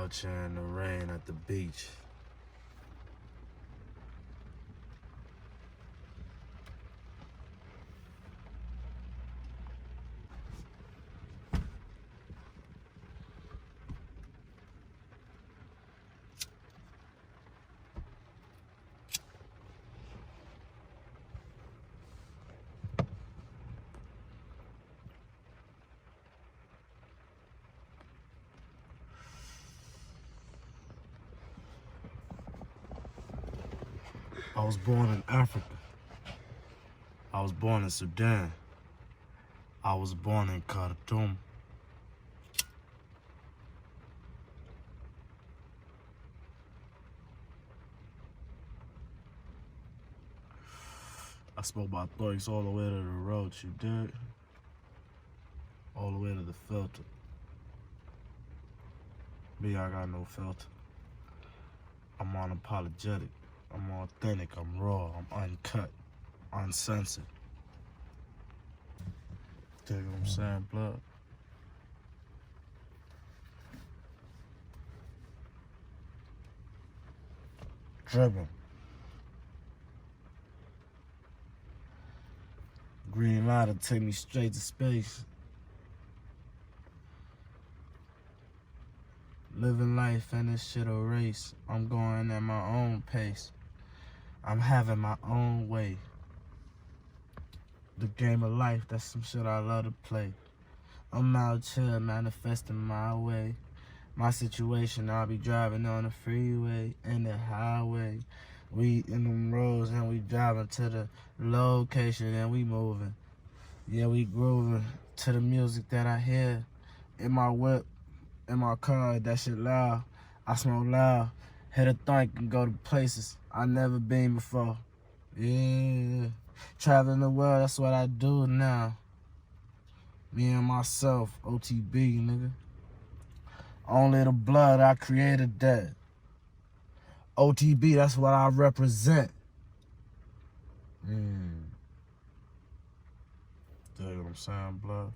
out here in the rain at the beach. I was born in Africa. I was born in Sudan. I was born in Khartoum. I smoke my thugs all the way to the road, you dig? All the way to the filter. Me, I got no filter. I'm unapologetic. I'm authentic. I'm raw. I'm uncut. Uncensored. Dig what I'm saying, blood? Dripping. Green light will take me straight to space. Living life and this shit a race. I'm going at my own pace. I'm having my own way. The game of life, that's some shit I love to play. I'm out here manifesting my way. My situation, I'll be driving on the freeway and the highway. We in them roads and we driving to the location and we moving. Yeah, we grooving to the music that I hear in my whip, in my car. That shit loud. I smoke loud. Hit a thunk and go to places I never been before. Yeah, traveling the world, that's what I do now. Me and myself, OTB, nigga. Only the blood, I created that. OTB, that's what I represent. Dig what I'm saying, blood?